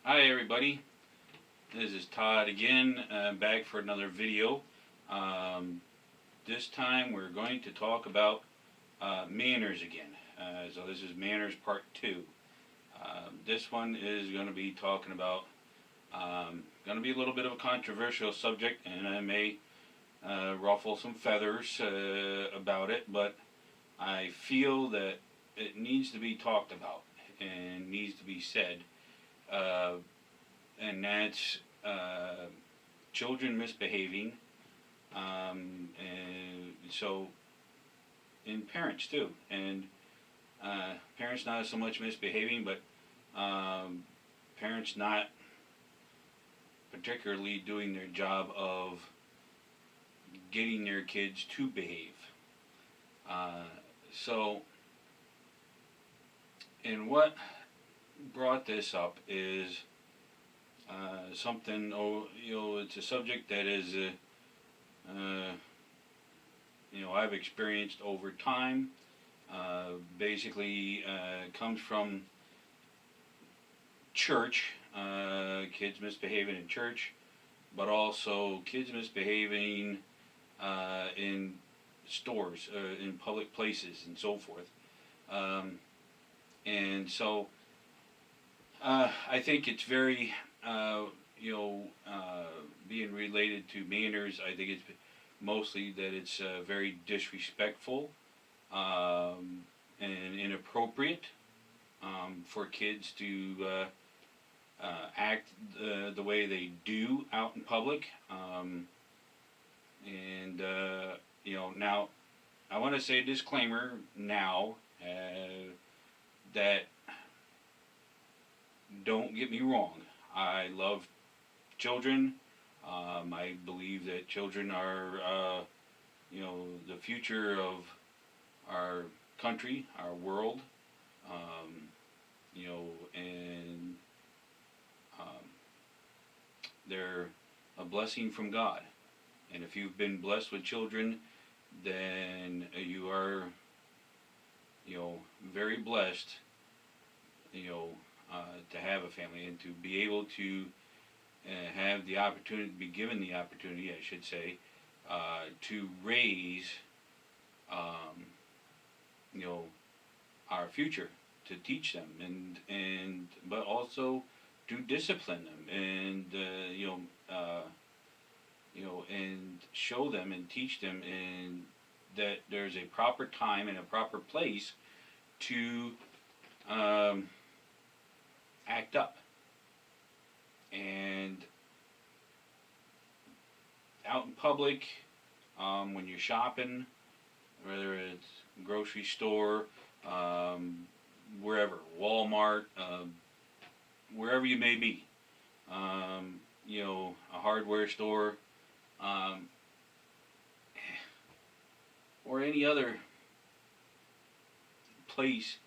Hi everybody, this is Todd again, back for another video. Um, this time we're going to talk about manners again. So this is manners part 2. This one is going to be talking about, going to be a little bit of a controversial subject, and I may ruffle some feathers about it, but I feel that it needs to be talked about and needs to be said. Uh, and that's children misbehaving, and parents too, and parents not so much misbehaving, but parents not particularly doing their job of getting their kids to behave. Uh, so, and what brought this up is something. It's a subject that is, I've experienced over time. Basically, comes from church, kids misbehaving in church, but also kids misbehaving in stores, in public places, and so forth. Um, and so I think it's very, being related to manners. I think it's mostly that it's very disrespectful and inappropriate for kids to act the way they do out in public. Now I want to say a disclaimer now that don't get me wrong. I love children. I believe that children are, the future of our country, our world, and um, they're a blessing from God. And if you've been blessed with children, then you are, very blessed, to have a family and to be able to have the opportunity, be given the opportunity, I should say, to raise, um, you know, our future, to teach them and but also to discipline them and and show them and teach them and that there's a proper time and a proper place to um, act up. And out in public, when you're shopping, whether it's grocery store, wherever, Walmart, wherever you may be, a hardware store, um, or any other place,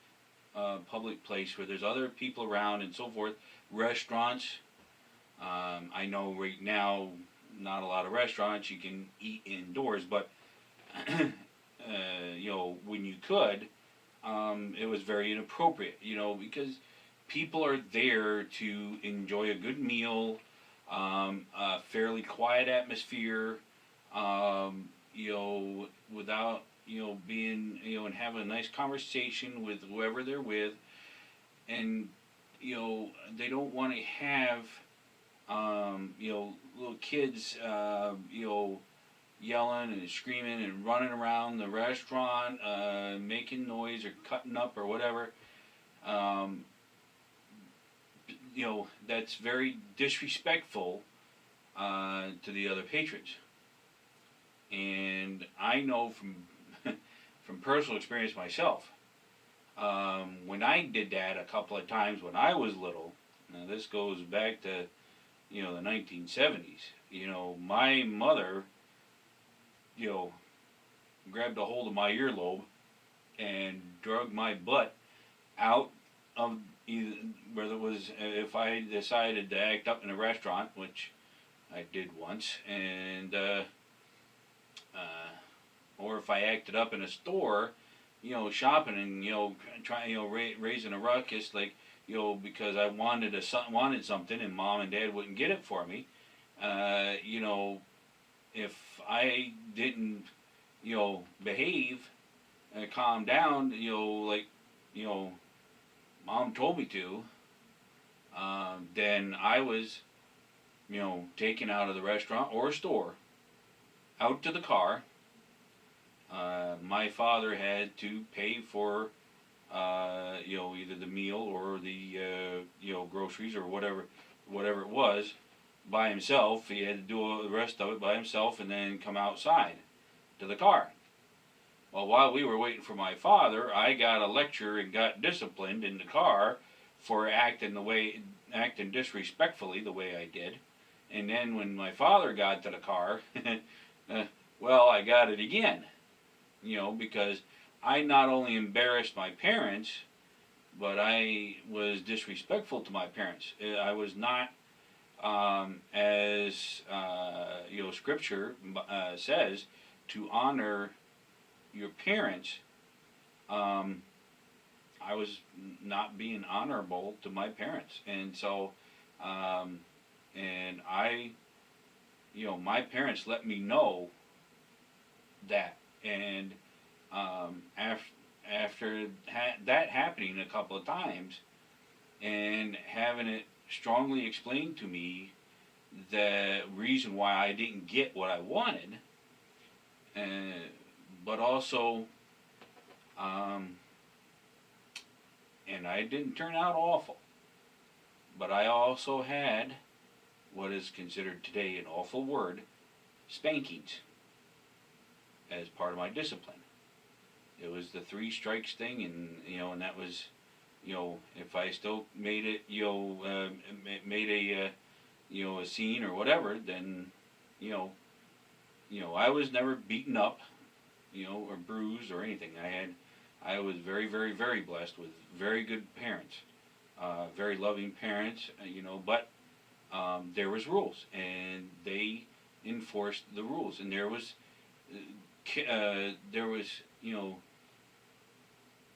public place where there's other people around and so forth, restaurants. I know right now, not a lot of restaurants you can eat indoors, but when you could, it was very inappropriate, because people are there to enjoy a good meal, a fairly quiet atmosphere, without, being, and having a nice conversation with whoever they're with. And, they don't want to have, little kids, yelling and screaming and running around the restaurant, making noise or cutting up or whatever. Um, that's very disrespectful to the other patrons. And I know from from personal experience myself, when I did that a couple of times when I was little. Now this goes back to the 1970s. My mother, grabbed a hold of my earlobe and drug my butt out of either, whether it was if I decided to act up in a restaurant, which I did once, and or if I acted up in a store, shopping and trying raising a ruckus, like because I wanted something and mom and dad wouldn't get it for me. You know, if I didn't behave and calm down, like you know mom told me to, then I was taken out of the restaurant or store, out to the car. My father had to pay for either the meal or the groceries or whatever it was by himself. He had to do all the rest of it by himself and then come outside to the car. Well, while we were waiting for my father, I got a lecture and got disciplined in the car for acting disrespectfully the way I did. And then when my father got to the car, well, I got it again. Because I not only embarrassed my parents, but I was disrespectful to my parents. I was not, as Scripture says, to honor your parents. I was not being honorable to my parents, and so, and I, my parents let me know that, and after that happening a couple of times, and having it strongly explained to me the reason why I didn't get what I wanted, but also, and I didn't turn out awful, but I also had what is considered today an awful word, spankings, as part of my discipline. It was the 3 strikes thing, and that was, if I still made it, made a scene or whatever, then, I was never beaten up, or bruised or anything. I was very, very, very blessed with very good parents, very loving parents, but there was rules, and they enforced the rules, and there was,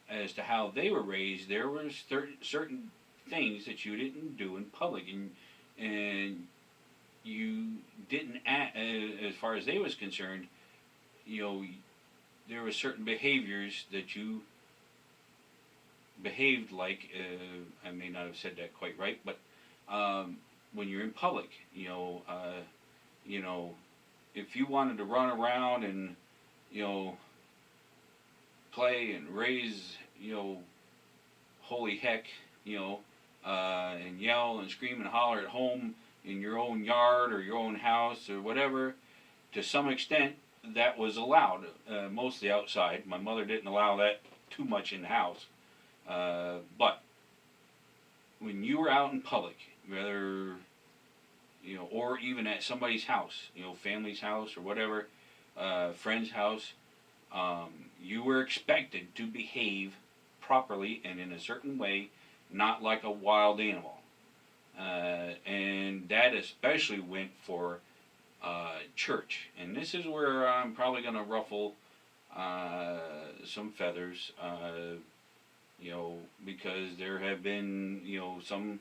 as to how they were raised, there was certain things that you didn't do in public, and you didn't act, as far as they was concerned, there were certain behaviors that you behaved like, I may not have said that quite right, but when you're in public, if you wanted to run around and, play and raise, holy heck, and yell and scream and holler at home in your own yard or your own house or whatever, to some extent that was allowed, mostly outside. My mother didn't allow that too much in the house. But when you were out in public, whether, or even at somebody's house, family's house or whatever, friend's house, you were expected to behave properly and in a certain way, not like a wild animal. And that especially went for church. And this is where I'm probably going to ruffle some feathers, because there have been, some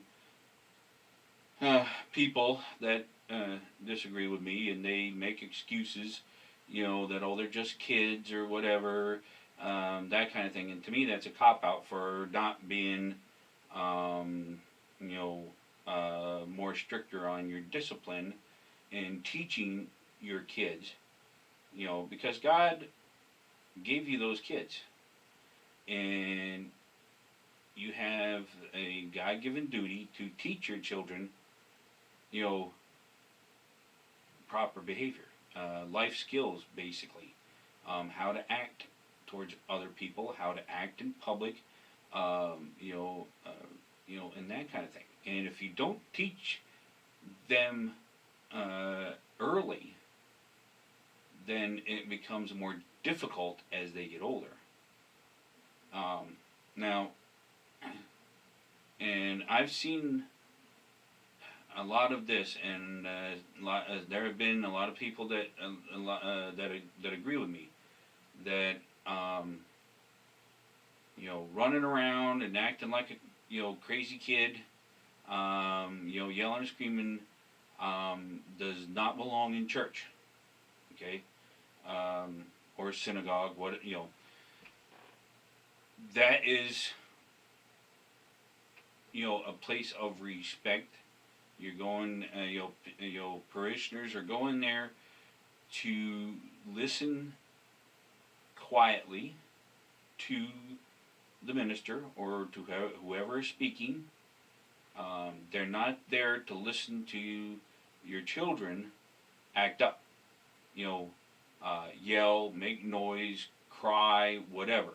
people that disagree with me, and they make excuses, that, oh, they're just kids or whatever, that kind of thing. And to me, that's a cop-out for not being, more stricter on your discipline and teaching your kids, because God gave you those kids. And you have a God-given duty to teach your children, proper behavior. Life skills, basically, how to act towards other people, how to act in public, and that kind of thing. And if you don't teach them early, then it becomes more difficult as they get older. Now, and I've seen a lot of this, and there have been a lot of people that that agree with me that running around and acting like a crazy kid, yelling and screaming, does not belong in church. Okay, or synagogue. That is a place of respect. You're going, parishioners are going there to listen quietly to the minister or to whoever is speaking. They're not there to listen to your children act up, yell, make noise, cry, whatever.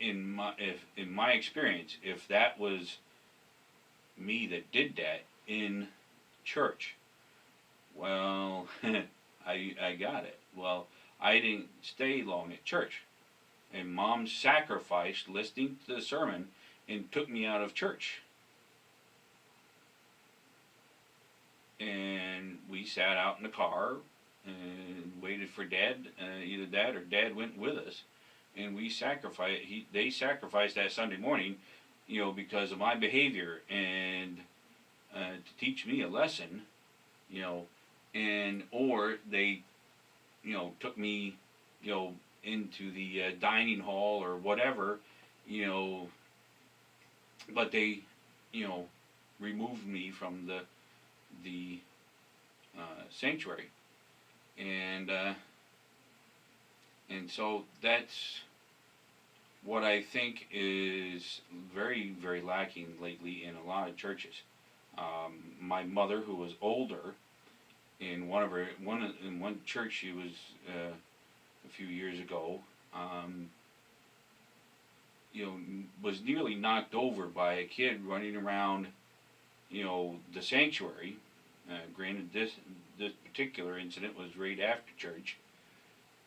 In my experience, if that was me that did that in church, well, I got it. Well, I didn't stay long at church, and Mom sacrificed listening to the sermon and took me out of church. And we sat out in the car and waited for Dad. Either Dad or Dad went with us, and we sacrificed. They sacrificed that Sunday morning, because of my behavior and to teach me a lesson, or they, took me, into the dining hall or whatever, but they, removed me from the sanctuary, and so that's what I think is very, very lacking lately in a lot of churches. My mother, who was older, in one church she was a few years ago, was nearly knocked over by a kid running around, the sanctuary. Granted, this particular incident was right after church,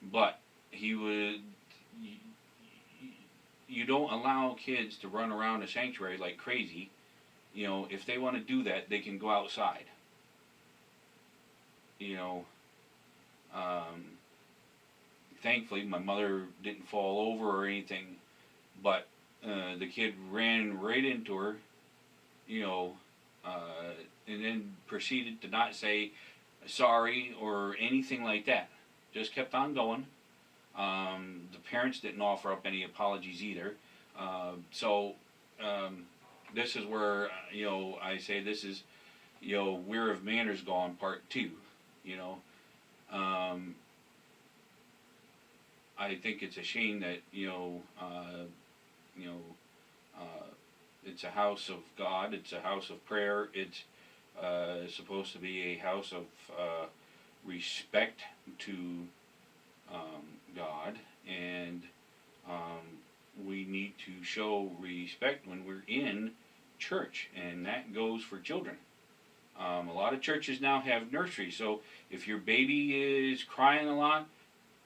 but you don't allow kids to run around a sanctuary like crazy. If they want to do that, they can go outside. Thankfully, my mother didn't fall over or anything, but the kid ran right into her, and then proceeded to not say sorry or anything like that. Just kept on going. The parents didn't offer up any apologies either. So this is where, I say this is, We're of Manners Gone Part 2, I think it's a shame that, it's a house of God, it's a house of prayer, it's supposed to be a house of respect to God, and we need to show respect when we're in church, and that goes for children. A lot of churches now have nurseries, so if your baby is crying a lot,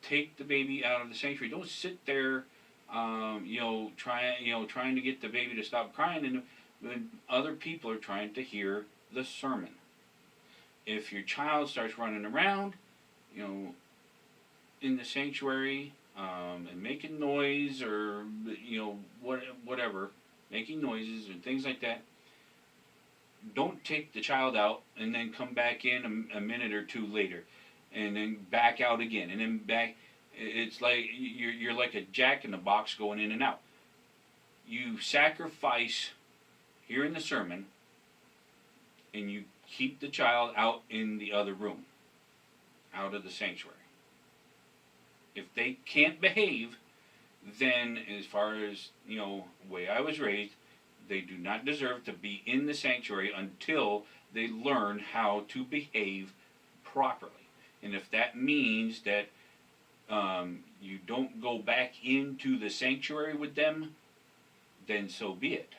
take the baby out of the sanctuary. Don't sit there, trying to get the baby to stop crying, and when other people are trying to hear the sermon. If your child starts running around, in the sanctuary, and making noise, or whatever, making noises and things like that, don't take the child out and then come back in a minute or two later, and then back out again, and then back. It's like you're like a jack in the box going in and out. You sacrifice hearing the sermon, and you keep the child out in the other room, out of the sanctuary. If they can't behave, then as far as, way I was raised, they do not deserve to be in the sanctuary until they learn how to behave properly. And if that means that you don't go back into the sanctuary with them, then so be it.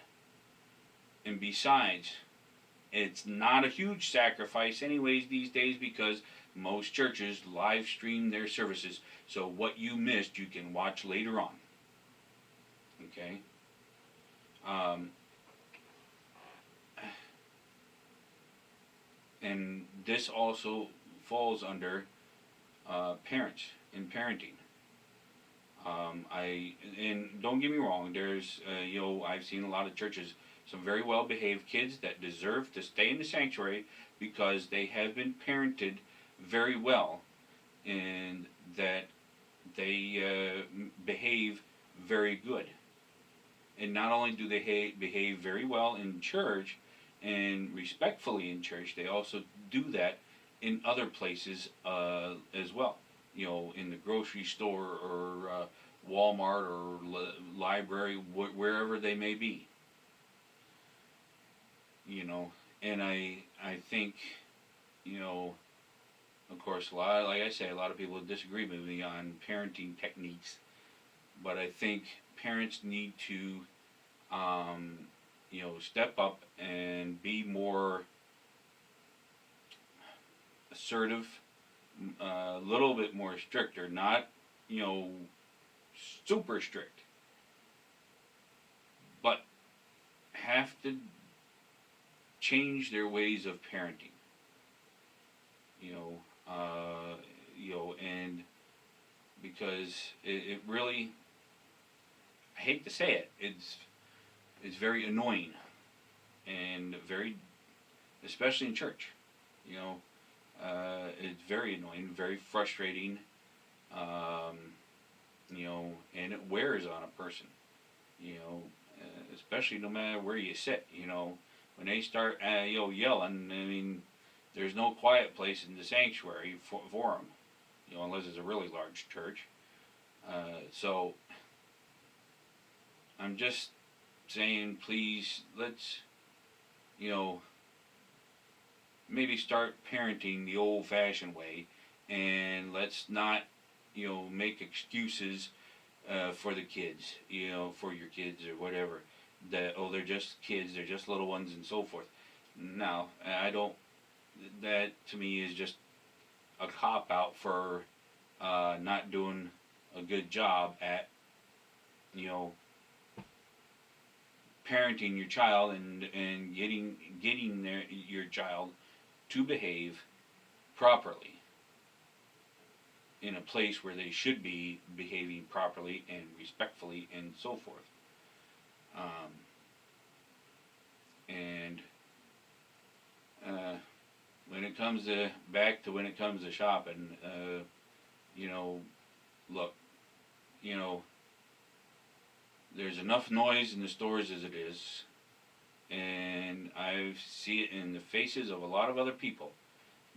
And besides, it's not a huge sacrifice anyways these days, because most churches live stream their services. So what you missed, you can watch later on. Okay? And this also falls under parents in parenting. And don't get me wrong. There's I've seen a lot of churches, some very well behaved kids that deserve to stay in the sanctuary because they have been parented very well, and that they behave very good. And not only do they behave very well in church and respectfully in church, they also do that in other places as well. In the grocery store or Walmart or library, wherever they may be. You know, and I think, you know, of course, like I say, a lot of people disagree with me on parenting techniques, but I think parents need to um, step up and be more assertive, a little bit more stricter, not, you know, super strict, but have to change their ways of parenting. You know, and because it really, I hate to say it, it's very annoying and very, especially in church. You know, it's very annoying, very frustrating. Um, and it wears on a person. You know, especially no matter where you sit. When they start yelling, I mean, there's no quiet place in the sanctuary for them. Unless it's a really large church. So I'm just saying, please, let's, you know, maybe start parenting the old-fashioned way, and let's not, make excuses for the kids, for your kids or whatever. That they're just kids, they're just little ones, and so forth. No, I don't. That to me is just a cop out for not doing a good job at, you know, parenting your child and getting your child to behave properly in a place where they should be behaving properly and respectfully and so forth. And when it comes to when it comes to shopping, look, you know, there's enough noise in the stores as it is, and I see it in the faces of a lot of other people.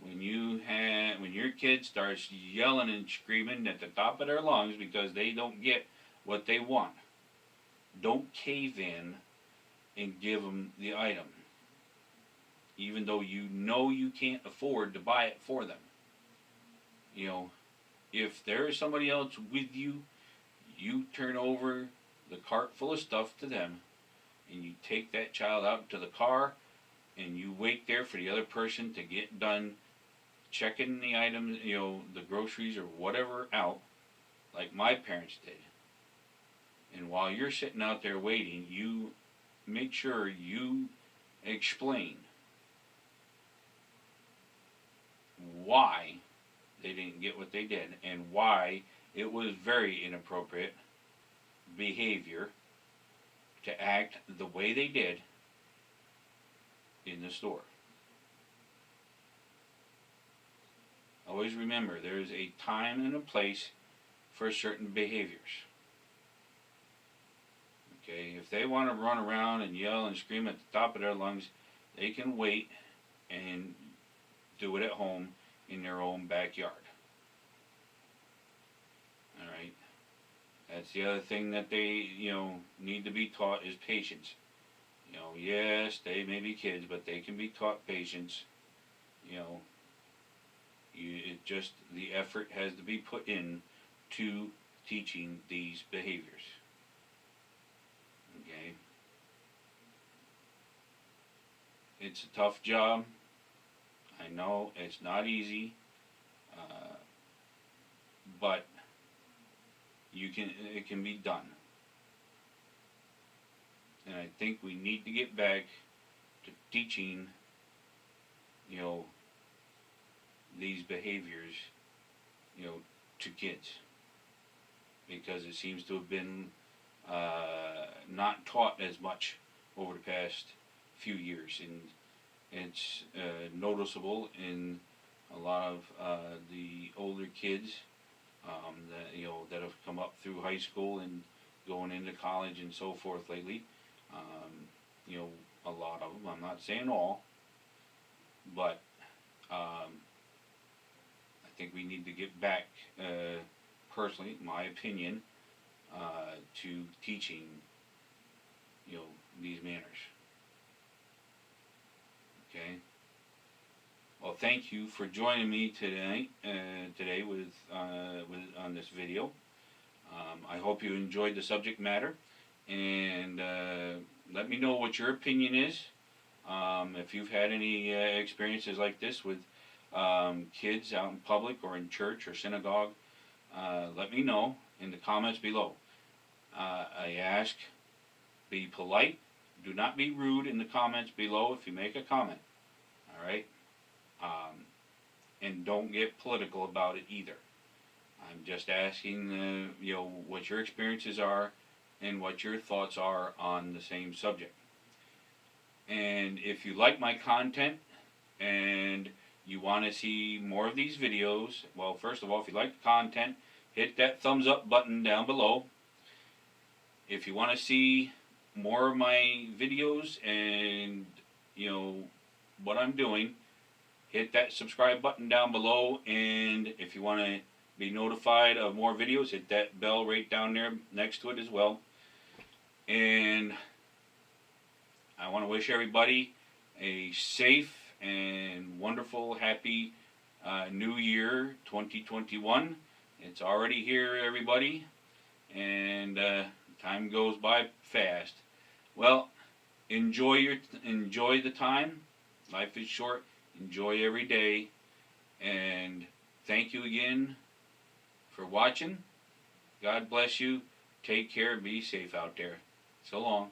When your kid starts yelling and screaming at the top of their lungs because they don't get what they want, don't cave in and give them the item, even though you know you can't afford to buy it for them. If there is somebody else with you, you turn over the cart full of stuff to them, and you take that child out to the car, and you wait there for the other person to get done checking the items, the groceries or whatever out, like my parents did. And while you're sitting out there waiting, you make sure you explain why they didn't get what they did and why it was very inappropriate behavior to act the way they did in the store. Always remember, there is a time and a place for certain behaviors. Okay, if they want to run around and yell and scream at the top of their lungs, they can wait and do it at home in their own backyard. Alright? That's the other thing that they, need to be taught is patience. Yes, they may be kids, but they can be taught patience. The effort has to be put in to teaching these behaviors. Okay? It's a tough job. I know it's not easy, but it can be done. And I think we need to get back to teaching, these behaviors, to kids. because it seems to have been not taught as much over the past few years, and it's noticeable in a lot of the older kids that have come up through high school and going into college and so forth lately. A lot of them. I'm not saying all, but I think we need to get back, personally, my opinion, to teaching, these manners. Okay. Well, thank you for joining me today. Today with on this video. I hope you enjoyed the subject matter, and let me know what your opinion is. If you've had any experiences like this with kids out in public or in church or synagogue, let me know in the comments below. I ask, be polite. Do not be rude in the comments below if you make a comment. All right? And don't get political about it either. I'm just asking, what your experiences are and what your thoughts are on the same subject. And if you like my content and you want to see more of these videos, well, first of all, if you like the content, hit that thumbs up button down below. If you want to see more of my videos and, what I'm doing, hit that subscribe button down below. And if you want to be notified of more videos, hit that bell right down there next to it as well. And I want to wish everybody a safe and wonderful, happy New Year 2021. It's already here, everybody, and time goes by fast. Well, enjoy the time. Life is short. Enjoy every day, and thank you again for watching. God bless you. Take care. Be safe out there. So long.